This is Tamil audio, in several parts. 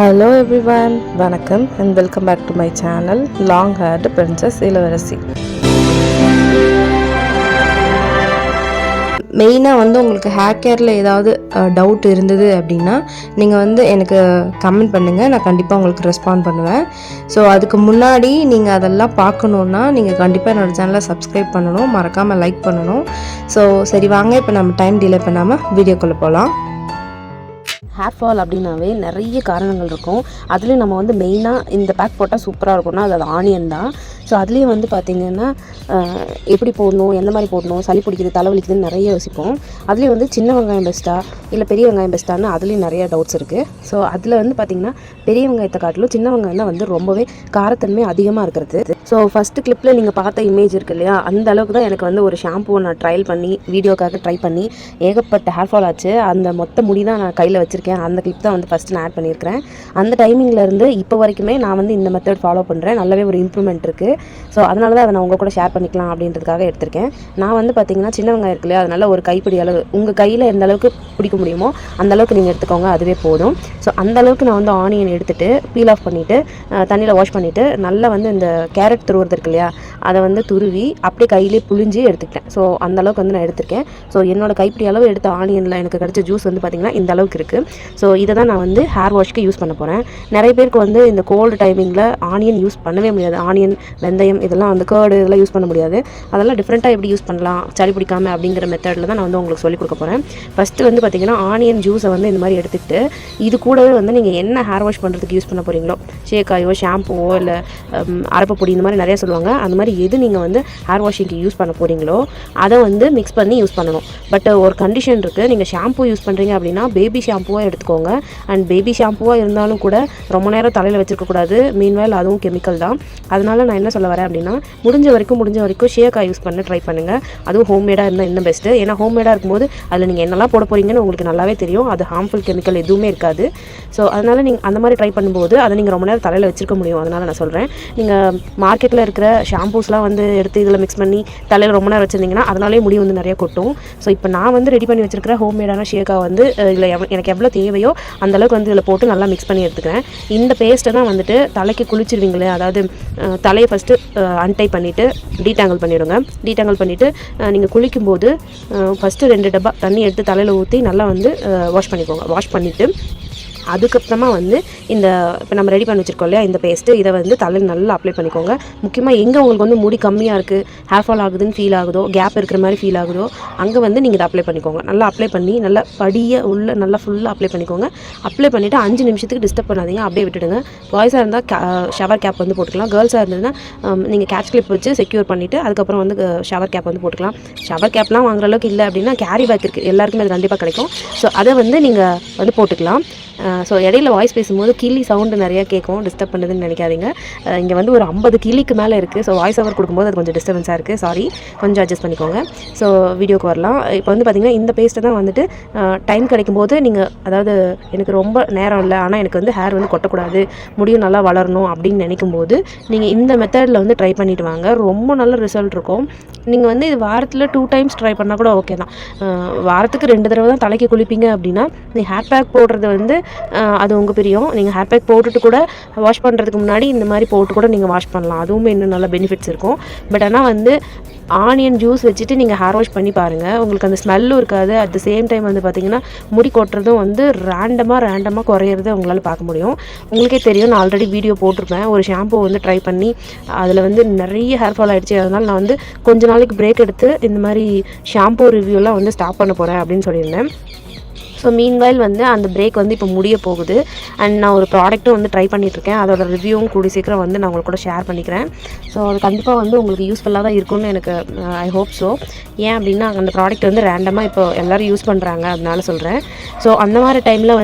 Hello everyone, வணக்கம் and welcome back to my channel Long Haired Princess இளவரசி. மெயினாக உங்களுக்கு ஹேர் கேரில் ஏதாவது டவுட் இருந்தது அப்படின்னா நீங்கள் எனக்கு கமெண்ட் பண்ணுங்கள், நான் கண்டிப்பாக உங்களுக்கு ரெஸ்பாண்ட் பண்ணுவேன். ஸோ அதுக்கு முன்னாடி நீங்கள் அதெல்லாம் பார்க்கணுன்னா நீங்கள் கண்டிப்பாக என்னோடய சேனலை சப்ஸ்கிரைப் பண்ணணும், மறக்காமல் லைக் பண்ணணும். ஸோ சரி வாங்க, இப்போ நம்ம டைம் டிலே பண்ணாமல் வீடியோக்குள்ளே போகலாம். ஹேர் ஃபால் அப்படின்னாவே நிறைய காரணங்கள் இருக்கும். அதுலேயும் நம்ம மெயினாக இந்த பேக் போட்டால் சூப்பராக இருக்கும்னா அது ஆனியன் தான். ஸோ அதுலேயும் பார்த்திங்கன்னா எப்படி போடணும், எந்த மாதிரி போடணும், சளி பிடிக்குது, தலைவலிக்குதுன்னு நிறைய யோசிப்போம். அதுலேயும் சின்ன வெங்காயம் பெஸ்ட்டா இல்லை பெரிய வெங்காயம் பெஸ்ட்டான்னு அதுலேயும் நிறைய டவுட்ஸ் இருக்குது. ஸோ அதில் பார்த்திங்கன்னா பெரிய வெங்காயத்தை காட்டிலும் சின்ன வெங்காயம் தான் ரொம்பவே காரத்தன்மை அதிகமாக இருக்கிறது. ஸோ ஃபஸ்ட்டு கிளிப்பில் நீங்கள் பார்த்த இமேஜ் இருக்குது இல்லையா, அந்த அளவுக்கு தான் எனக்கு ஒரு ஷாம்புவை நான் ட்ரையல் பண்ணி வீடியோக்காக ட்ரை பண்ணி ஏகப்பட்ட ஹேர் ஃபால் ஆச்சு. அந்த மொத்த முடி தான் நான் கையில் வச்சுருக்கேன். அந்த கிளிப் தான் ஃபஸ்ட்டு நான் ஆட் பண்ணியிருக்கிறேன். அந்த டைமிங்லேருந்து இப்போ வரைக்குமே நான் இந்த மெத்தட் ஃபாலோ பண்ணுறேன். நல்லாவே ஒரு இம்ப்ரூவ்மெண்ட் இருக்குது. ஸோ அதனால தான் அதை நான் உங்கள் கூட ஷேர் பண்ணிக்கலாம் அப்படின்றதுக்காக எடுத்திருக்கேன். நான் பார்த்திங்கன்னா சின்ன வெங்காயம் இருக்கு இல்லையா, அதனால் ஒரு கைப்பிடி அளவு உங்கள் கையில் எந்த அளவுக்கு பிடிக்க முடியுமோ அந்த அளவுக்கு நீங்கள் எடுத்துக்கோங்க, அதுவே போதும். ஸோ அந்த அளவுக்கு நான் ஆனியன் எடுத்துகிட்டு பீல் ஆஃப் பண்ணிவிட்டு தண்ணியில் வாஷ் பண்ணிவிட்டு நல்லா இந்த கேரட் துருவுறது இருக்கு இல்லையா, அதை துருவி அப்படியே கையிலே புழிஞ்சு எடுத்துக்கிட்டேன். ஸோ அந்த அளவுக்கு நான் எடுத்திருக்கேன். ஸோ என்னோட கைப்பிடி அளவு எடுத்த ஆனியனில் எனக்கு கிடைச்ச ஜூஸ் பார்த்திங்கன்னா இந்த அளவுக்கு இருக்குது. ஸோ இதை தான் நான் ஹேர் வாஷ்க்கு யூஸ் பண்ண போகிறேன். நிறைய பேருக்கு இந்த கோல்டு டைமிங்கில் ஆனியன் யூஸ் பண்ணவே முடியாது. ஆனியன், வெந்தயம் இதெல்லாம் கேர்டு இதெல்லாம் யூஸ் பண்ண முடியாது. அதெல்லாம் டிஃப்ரெண்ட்டாக எப்படி யூஸ் பண்ணலாம் சளி பிடிக்காமல் அப்படிங்கிற மெத்தடில் தான் நான் உங்களுக்கு சொல்லிக் கொடுக்க போகிறேன். ஃபஸ்ட்டு பார்த்திங்கன்னா ஆனியன் ஜூஸை இந்த மாதிரி எடுத்துக்கிட்டு இது கூடவே நீங்கள் என்ன ஹேர் வாஷ் பண்ணுறதுக்கு யூஸ் பண்ண போகிறீங்களோ, ஷேக்காயோ ஷாம்புவோ இல்லை அரப்பு பொடி இந்த மாதிரி நிறையா சொல்லுவாங்க, அந்த மாதிரி எது நீங்கள் ஹேர் வாஷிங்க்கு யூஸ் பண்ண போகிறீங்களோ அதை மிக்ஸ் பண்ணி யூஸ் பண்ணணும். பட் ஒரு கண்டிஷன் இருக்குது. நீங்கள் ஷாம்பு யூஸ் பண்ணுறீங்க அப்படின்னா பேபி ஷாம்புவாக எடுத்துக்கோங்க. அண்ட் பேபி ஷாம்புவாக இருந்தாலும் கூட ரொம்ப நேரம் தலையில் வச்சுருக்கக்கூடாது. மீன்வேல் அதுவும் கெமிக்கல் தான். அதனால் நான் என்ன சொல்ல வரேன் அப்படின்னா, முடிஞ்ச வரைக்கும் ஷேக்காய் யூஸ் பண்ண ட்ரை பண்ணுங்கள். அதுவும் ஹோம்மேடாக இருந்தால் இன்னும் பெஸ்ட்டு. ஏன்னா ஹோம்மேடாக இருக்கும்போது அதில் நீங்கள் என்னெல்லாம் போட போகிறீங்கன்னு உங்களுக்கு நல்லாவே தெரியும். அது ஹார்ம்ஃபுல் கெமிக்கல் எதுவுமே இருக்காது. ஸோ அதனால் நீங்கள் அந்த மாதிரி ட்ரை பண்ணும்போது அதை நீங்கள் ரொம்ப நேரம் தலையில் வச்சிருக்க முடியும். அதனால் நான் சொல்கிறேன், நீங்கள் மார்க்கெட்டில் இருக்கிற ஷாம்பூஸ்லாம் எடுத்து இதில் மிக்ஸ் பண்ணி தலையில் ரொம்ப நேரம் வச்சுருந்தீங்கன்னா அதனாலே முடி நிறைய கொட்டும். ஸோ இப்போ நான் ரெடி பண்ணி வச்சிருக்கிற ஹோம்மேடான ஷேக்கா இதில் எனக்கு எவ்வளோ தேவையோ அந்தளவுக்கு இதில் போட்டு நல்லா மிக்ஸ் பண்ணி எடுத்துக்கிறேன். இந்த பேஸ்ட்டை தான் தலைக்கு குளிச்சிருவீங்களே, அதாவது தலையை ஃபஸ்ட்டு அன்டை பண்ணிவிட்டு டீடாங்கிள் பண்ணிவிடுங்க. டீடாங்கிள் பண்ணிவிட்டு நீங்கள் குளிக்கும்போது ஃபஸ்ட்டு 2 டப்பா தண்ணி எடுத்து தலையில் ஊற்றி நல்லா வாஷ் பண்ணிக்கோங்க. வாஷ் பண்ணிவிட்டு அதுக்கப்புறமா இந்த இப்போ நம்ம ரெடி பண்ணி வச்சுருக்கோம் இல்லையா இந்த பேஸ்ட்டு, இதை தலையில் நல்லா அப்ளை பண்ணிக்கோங்க. முக்கியமாக எங்கே உங்களுக்கு முடி கம்மியாக இருக்குது, ஹேர் ஃபால் ஆகுதுன்னு ஃபீல் ஆகுதோ, கேப் இருக்கிற மாதிரி ஃபீல் ஆகுதோ அங்கே நீங்கள் இதை அப்ளை பண்ணிக்கோங்க. நல்லா அப்ளை பண்ணி நல்லா உள்ள நல்லா ஃபுல்லாக அப்ளை பண்ணிக்கோங்க. அப்ளை பண்ணிவிட்டு 5 நிமிஷத்துக்கு டிஸ்டர்ப் பண்ணாதீங்க, அப்படியே விட்டுடுங்க. பாய்ஸாக இருந்தால் ஷவர் கேப் போட்டுக்கலாம். கேர்ள்ஸாக இருந்ததுன்னா நீங்கள் கேட்ச் கிளிப் வச்சு செக்யூர் பண்ணிவிட்டு அதுக்கப்புறம் ஷவர் கேப் போட்டுக்கலாம். ஷவர் கேப்லாம் வாங்குற அளவுக்கு இல்லை அப்படின்னா கேரி பேக் இருக்குது, எல்லாருக்குமே அது கண்டிப்பாக கிடைக்கும். ஸோ அதை நீங்கள் போட்டுக்கலாம். ஸோ இடையில வாய்ஸ் பேசும்போது கிளி சவுண்டு நிறையா கேட்கும், டிஸ்டர்ப் பண்ணுதுன்னு நினைக்காதீங்க. இங்கே ஒரு 50 கிளிக்கு மேலே இருக்குது. ஸோ வாய்ஸ் ஓவர் கொடுக்கும்போது அது கொஞ்சம் டிஸ்டர்பன்ஸாக இருக்குது, சாரி, கொஞ்சம் அட்ஜஸ்ட் பண்ணிக்கோங்க. ஸோ வீடியோக்கு வரலாம். இப்போ பார்த்திங்கன்னா இந்த பேஸ்ட்டை தான் டைம் கிடைக்கும்போது நீங்கள், அதாவது எனக்கு ரொம்ப நேரம் இல்லை ஆனால் எனக்கு ஹேர் கொட்டக்கூடாது, முடியும் நல்லா வளரணும் அப்படின்னு நினைக்கும் போது நீங்கள் இந்த மெத்தடில் ட்ரை பண்ணிவிட்டு வாங்க. ரொம்ப நல்ல ரிசல்ட் இருக்கும். நீங்கள் இது வாரத்தில் 2 டைம்ஸ் ட்ரை பண்ணால் கூட ஓகே தான். வாரத்துக்கு 2 தடவை தான் தலைக்கு குளிப்பீங்க அப்படின்னா நீங்கள் ஹேர் பேக் போடுறது அது உங்கள் பிரியம். நீங்கள் ஹேர் பேக் போட்டுட்டு கூட வாஷ் பண்ணுறதுக்கு முன்னாடி இந்த மாதிரி போட்டு கூட நீங்கள் வாஷ் பண்ணலாம். அதுவுமே இன்னும் நல்ல பெனிஃபிட்ஸ் இருக்கும். பட் ஆனால் ஆனியன் ஜூஸ் வச்சுட்டு நீங்கள் ஹேர் வாஷ் பண்ணி பாருங்கள், உங்களுக்கு அந்த ஸ்மெல்லும் இருக்காது. அட் த சேம் டைம் பார்த்திங்கன்னா முடி கொட்டுறதும் ரேண்டமாக குறையிறத உங்களால் பார்க்க முடியும். உங்களுக்கே தெரியும், நான் ஆல்ரெடி வீடியோ போட்டிருப்பேன். ஒரு ஷாம்பு ட்ரை பண்ணி அதில் நிறைய ஹேர் ஃபால் ஆகிடுச்சு. அதனால் நான் கொஞ்ச நாளைக்கு பிரேக் எடுத்து இந்த மாதிரி ஷாம்பு ரிவ்யூலாம் ஸ்டாப் பண்ண போகிறேன் அப்படின்னு சொல்லியிருந்தேன். ஸோ மீன்வைல் அந்த பிரேக் இப்போ முடிய போகுது. அண்ட் நான் ஒரு ப்ராடக்ட்டும் ட்ரை பண்ணிகிட்ருக்கேன். அதோட ரிவ்யூவும் கூடி சீக்கிரம் நான் உங்களுக்கு கூட ஷேர் பண்ணிக்கிறேன். ஸோ அது கண்டிப்பாக உங்களுக்கு யூஸ்ஃபுல்லாக தான் இருக்கும்னு எனக்கு ஐ ஹோப் ஸோ. ஏன் அப்படின்னா அந்த ப்ராடக்ட் ரேண்டமாக இப்போ எல்லோரும் யூஸ் பண்ணுறாங்க, அதனால சொல்கிறேன். ஸோ அந்த மாதிரி டைமில்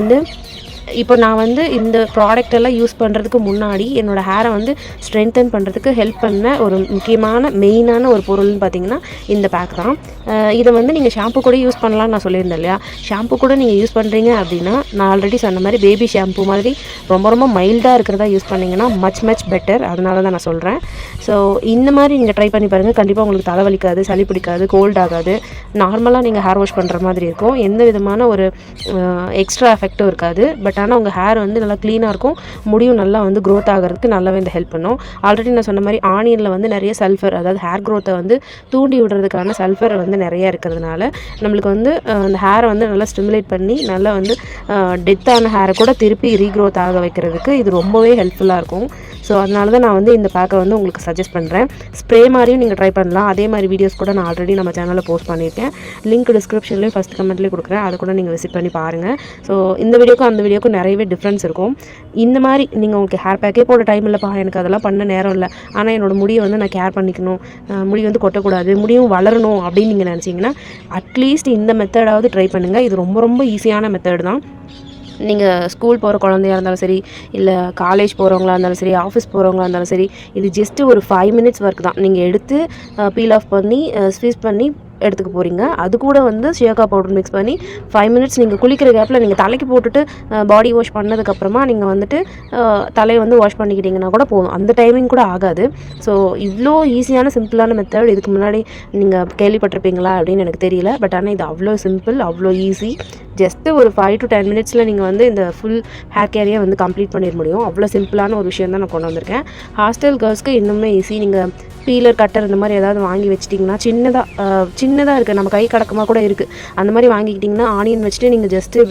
இப்போ நான் இந்த ப்ராடக்ட் எல்லாம் யூஸ் பண்ணுறதுக்கு முன்னாடி என்னோடய ஹேரை ஸ்ட்ரென்தன் பண்ணுறதுக்கு ஹெல்ப் பண்ண ஒரு முக்கியமான மெயினான ஒரு பொருள்னு பார்த்திங்கன்னா இந்த பேக் தான். இதை நீங்கள் ஷாம்பு கூட யூஸ் பண்ணலாம்னு நான் சொல்லியிருந்தேன் இல்லையா. ஷாம்பு கூட நீங்கள் யூஸ் பண்ணுறீங்க அப்படின்னா நான் ஆல்ரெடி சொன்ன மாதிரி பேபி ஷாம்பு மாதிரி ரொம்ப மைல்டாக இருக்கிறதா யூஸ் பண்ணிங்கன்னா மச் பெட்டர். அதனால தான் நான் சொல்கிறேன். ஸோ இந்த மாதிரி நீங்கள் ட்ரை பண்ணி பாருங்கள். கண்டிப்பாக உங்களுக்கு தலைவலிக்காது, சளி பிடிக்காது, கோல்ட் ஆகாது. நார்மலாக நீங்கள் ஹேர் வாஷ் பண்ணுற மாதிரி இருக்கும். எந்த விதமான ஒரு எக்ஸ்ட்ரா எஃபெக்ட்டும் இருக்காது. பட் பட் ஆனால் உங்கள் ஹேர் வந்து நல்லா க்ளீனாக இருக்கும், முடியும் நல்லா வந்து க்ரோத் ஆகிறதுக்கு நல்லாவே இந்த ஹெல்ப் பண்ணும். ஆல்ரெடி நான் சொன்ன மாதிரி ஆனியனில் வந்து நிறைய சல்ஃபர், அதாவது ஹேர் க்ரோத்தை வந்து தூண்டி விடுறதுக்கான சல்ஃபர் வந்து நிறையா இருக்கிறதுனால நம்மளுக்கு வந்து அந்த ஹேரை வந்து நல்லா ஸ்டிமுலேட் பண்ணி நல்லா வந்து டெத்தான ஹேரை கூட திருப்பி ரீக்ரோத் ஆக வைக்கிறதுக்கு இது ரொம்பவே ஹெல்ப்ஃபுல்லாக இருக்கும். ஸோ அதனால தான் நான் வந்து இந்த பேக்கை வந்து உங்களுக்கு சஜஸ்ட் பண்ணுறேன். ஸ்ப்ரே மாதிரியும் நீங்கள் ட்ரை பண்ணலாம். அதே மாதிரி வீடியோஸ் கூட நான் ஆல்ரெடி நம்ம சேனலில் போஸ்ட் பண்ணியிருக்கேன். லிங்க் டிஸ்கிரிப்ஷன்லேயும் ஃபஸ்ட் கமெண்ட்லேயும் கொடுக்குறேன், அதை கூட நீங்கள் விசிட் பண்ணி பாருங்கள். ஸோ இந்த வீடியோக்கும் அந்த வீடியோக்கும் நிறையவே டிஃப்ரென்ஸ் இருக்கும். இந்த மாதிரி நீங்கள் உங்களுக்கு ஹேர் பேக்கே போட டைம் இல்லைப்பா, எனக்கு அதெல்லாம் பண்ண நேரம் இல்லை, ஆனால் என்னோடய முடியை வந்து நான் கேர் பண்ணிக்கணும், முடி வந்து கொட்டக்கூடாது, முடியும் வளரணும் அப்படின்னு நீங்கள் நினச்சிங்கன்னா அட்லீஸ்ட் இந்த மெத்தடாவது ட்ரை பண்ணுங்கள். இது ரொம்ப ரொம்ப ஈஸியான மெத்தட் தான். நீங்கள் ஸ்கூல் போகிற குழந்தையாக இருந்தாலும் சரி, இல்லை காலேஜ் போகிறவங்களா இருந்தாலும் சரி, ஆஃபீஸ் போகிறவங்களா இருந்தாலும் சரி, இது ஜஸ்ட்டு ஒரு 5 minutes ஒர்க் தான். நீங்கள் எடுத்து பீல் ஆஃப் பண்ணி ஸ்வீஸ் பண்ணி எடுத்துக்க போகிறீங்க. அது கூட வந்து ஷியாக்கா பவுடர் மிக்ஸ் பண்ணி 5 minutes நீங்கள் குளிக்கிற கேப்பில் நீங்கள் தலைக்கு போட்டுட்டு பாடி வாஷ் பண்ணதுக்கப்புறமா நீங்கள் வந்துட்டு தலையை வந்து வாஷ் பண்ணிக்கிட்டிங்கன்னா கூட போதும். அந்த டைமிங் கூட ஆகாது. ஸோ இவ்வளோ ஈஸியான சிம்பிளான மெத்தட் இதுக்கு முன்னாடி நீங்கள் கேள்விப்பட்டிருப்பீங்களா அப்படின்னு எனக்கு தெரியல. பட் ஆனால் இது அவ்வளோ சிம்பிள், அவ்வளோ ஈஸி. ஜஸ்ட்டு ஒரு 5 to 10 minutes நீங்கள் வந்து இந்த ஃபுல் ஹேர் கேரையை வந்து கம்ப்ளீட் பண்ணிட முடியும். அவ்வளோ சிம்பிளான ஒரு விஷயம் தான் நான் கொண்டு வந்திருக்கேன். ஹாஸ்டல் கேர்ள்ஸ்க்கு இன்னுமே ஈஸி. நீங்கள் பீலர், கட்டர் இந்த மாதிரி ஏதாவது வாங்கி வச்சிட்டிங்கன்னா சின்னதாக இருக்குது, நம்ம கை கடக்கமாக கூட இருக்குது, அந்த மாதிரி வாங்கிக்கிட்டிங்கன்னா ஆனியன் வச்சுட்டு நீங்கள் ஜஸ்ட்டு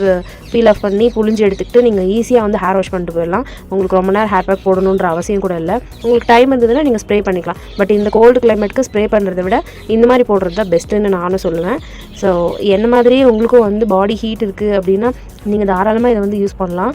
பீல் ஆஃப் பண்ணி புளிஞ்சு எடுத்துக்கிட்டு நீங்கள் ஈஸியாக வந்து ஹேர் வாஷ் பண்ணிட்டு போயிடலாம். உங்களுக்கு ரொம்ப நேரம் ஹேர் பேக் போடணுன்ற அவசியம் கூட இல்லை. உங்களுக்கு டைம் இருந்ததுன்னா நீங்கள் ஸ்ப்ரே பண்ணிக்கலாம். பட் இந்த கோல்டு கிளைமேட்டுக்கு ஸ்ப்ரே பண்ணுறதை விட இந்த மாதிரி போடுறது தான் பெஸ்ட்டுன்னு நானும் சொல்லுவேன். ஸோ என்ன மாதிரியே உங்களுக்கும் வந்து பாடி ஹீட் இருக்குது அப்படின்னா நீங்கள் தாராளமாக இதை வந்து யூஸ் பண்ணலாம்.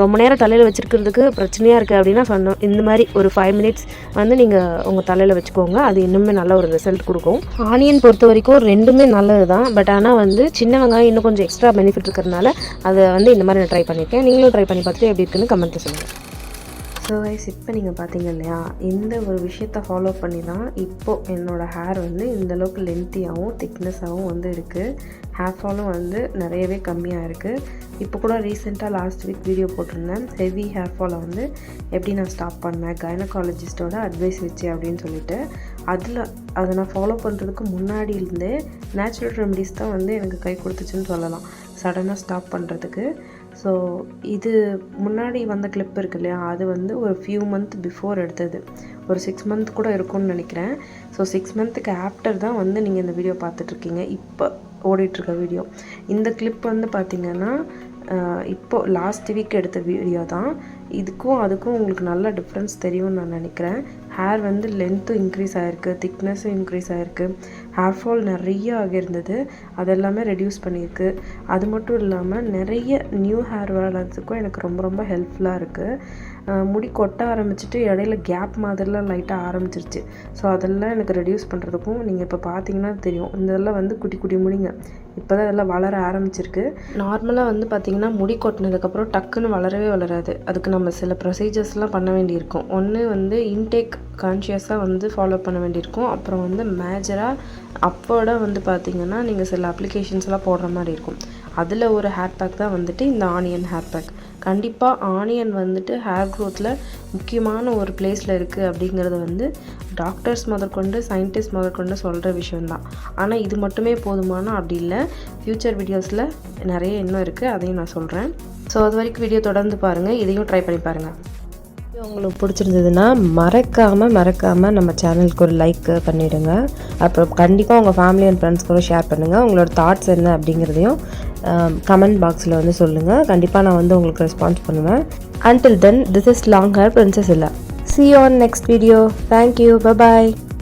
ரொம்ப நேரம் தலையில் வச்சுருக்கிறதுக்கு பிரச்சனையாக இருக்குது அப்படின்னா சொன்னோம், இந்த மாதிரி ஒரு 5 minutes வந்து நீங்கள் உங்கள் தலையில் வச்சுக்கோங்க. அது இன்னுமே நல்ல ஒரு ரிசல்ட் கொடுக்கும். ஆனியன் பொறுத்த வரைக்கும் ரெண்டுமே நல்லது தான். பட் ஆனால் வந்து சின்ன வெங்காயம் இன்னும் கொஞ்சம் எக்ஸ்ட்ரா பெனிஃபிட் இருக்கிறதுனால அதை வந்து இந்த மாதிரி நான் ட்ரை பண்ணியிருக்கேன். நீங்களும் ட்ரை பண்ணி பார்த்துட்டு எப்படி இருக்குன்னு கமெண்ட்டில் சொல்லுங்கள். ஸோ கைஸ், இப்போ நீங்கள் பார்த்தீங்க இல்லையா, இந்த ஒரு விஷயத்தை ஃபாலோ பண்ணி தான் இப்போது என்னோடய ஹேர் வந்து இந்தளவுக்கு லென்த்தியாகவும் திக்னஸாகவும் வந்து இருக்குது. ஹேர் ஃபாலும் வந்து நிறையவே கம்மியாக இருக்குது. இப்போ கூட ரீசெண்டாக லாஸ்ட் வீக் வீடியோ போட்டிருந்தேன், ஹெவி ஹேர் ஃபாலை வந்து எப்படி நான் ஸ்டாப் பண்ணேன் கைனகாலஜிஸ்ட்டோட அட்வைஸ் வச்சு அப்படின்னு சொல்லிட்டு. அதை நான் ஃபாலோ பண்ணுறதுக்கு முன்னாடியிலேருந்தே நேச்சுரல் ரெமடிஸ் தான் வந்து எனக்கு கை கொடுத்துச்சுன்னு சொல்லலாம், சடனாக ஸ்டாப் பண்ணுறதுக்கு. ஸோ இது முன்னாடி வந்த கிளிப் இருக்கு இல்லையா, அது வந்து ஒரு ஃபியூ மந்த் பிஃபோர் எடுத்தது, ஒரு 6 month கூட இருக்கும்னு நினைக்கிறேன். ஸோ 6 monthக்கு ஆஃப்டர் தான் வந்து நீங்கள் இந்த வீடியோ பார்த்துட்ருக்கீங்க, இப்போ ஓடிட்டுருக்க வீடியோ. இந்த கிளிப் வந்து பார்த்திங்கன்னா இப்போது லாஸ்ட் வீக் எடுத்த வீடியோ தான். இதுக்கும் அதுக்கும் உங்களுக்கு நல்ல டிஃப்ரென்ஸ் தெரியும்னு நான் நினைக்கிறேன். ஹேர் வந்து லென்த்தும் இன்க்ரீஸ் ஆகிருக்கு, திக்னஸும் இன்க்ரீஸ் ஆகிருக்கு, ஹேர் ஃபால் நிறைய ஆகியிருந்தது, அதெல்லாமே ரெடியூஸ் பண்ணியிருக்கு. அது மட்டும் இல்லாமல் நிறைய நியூ ஹேர் வளர்கிறதுக்கும் எனக்கு ரொம்ப ரொம்ப ஹெல்ப்ஃபுல்லாக இருக்குது. முடி கொட்ட ஆரம்பிச்சிட்டு இடையில கேப் மாதிரிலாம் லைட்டாக ஆரம்பிச்சிருச்சு. ஸோ அதெல்லாம் எனக்கு ரெடியூஸ் பண்ணுறதுக்கும் நீங்கள் இப்போ பார்த்தீங்கன்னா தெரியும், இதெல்லாம் வந்து குட்டி குட்டி முடிங்க இப்போ தான் இதெல்லாம் வளர ஆரம்பிச்சிருக்கு. நார்மலாக வந்து பார்த்திங்கன்னா முடி கொட்டினதுக்கப்புறம் டக்குன்னு வளரவே வளராது. அதுக்கு நம்ம சில ப்ரொசீஜர்ஸ்லாம் பண்ண வேண்டியிருக்கும். ஒன்று வந்து இன்டேக் கான்ஷியஸாக வந்து ஃபாலோ பண்ண வேண்டியிருக்கும். அப்புறம் வந்து மேஜராக அப்போட வந்து பார்த்திங்கன்னா நீங்கள் சில அப்ளிகேஷன்ஸ்லாம் போடுற மாதிரி இருக்கும். அதில் ஒரு ஹேர் பேக் தான் வந்துட்டு இந்த ஆனியன் ஹேர் பேக். கண்டிப்பாக ஆனியன் வந்துட்டு ஹேர் க்ரோத்தில் முக்கியமான ஒரு பிளேஸில் இருக்குது அப்படிங்கிறது வந்து டாக்டர்ஸ் முதற்கொண்டு சயின்டிஸ்ட் முதற்கொண்டு சொல்கிற விஷயந்தான். ஆனால் இது மட்டுமே போதுமானா அப்படி இல்லை. ஃப்யூச்சர் வீடியோஸில் நிறைய இன்னும் இருக்குது, அதையும் நான் சொல்கிறேன். ஸோ அது வரைக்கும் வீடியோ தொடர்ந்து பாருங்கள், இதையும் ட்ரை பண்ணி பாருங்கள். உங்களுக்கு பிடிச்சிருந்ததுன்னா மறக்காமல் நம்ம சேனலுக்கு ஒரு லைக் பண்ணிவிடுங்க. அப்புறம் கண்டிப்பாக உங்கள் ஃபேமிலி அண்ட் ஃப்ரெண்ட்ஸ் கூட ஷேர் பண்ணுங்கள். உங்களோட தாட்ஸ் என்ன அப்படிங்கிறதையும் கமெண்ட் பாக்ஸில் வந்து சொல்லுங்கள். கண்டிப்பாக நான் வந்து உங்களுக்கு ரெஸ்பான்ஸ் பண்ணுவேன். Until then, this is long hair princess Illa. See you on next video. Thank you. Bye bye.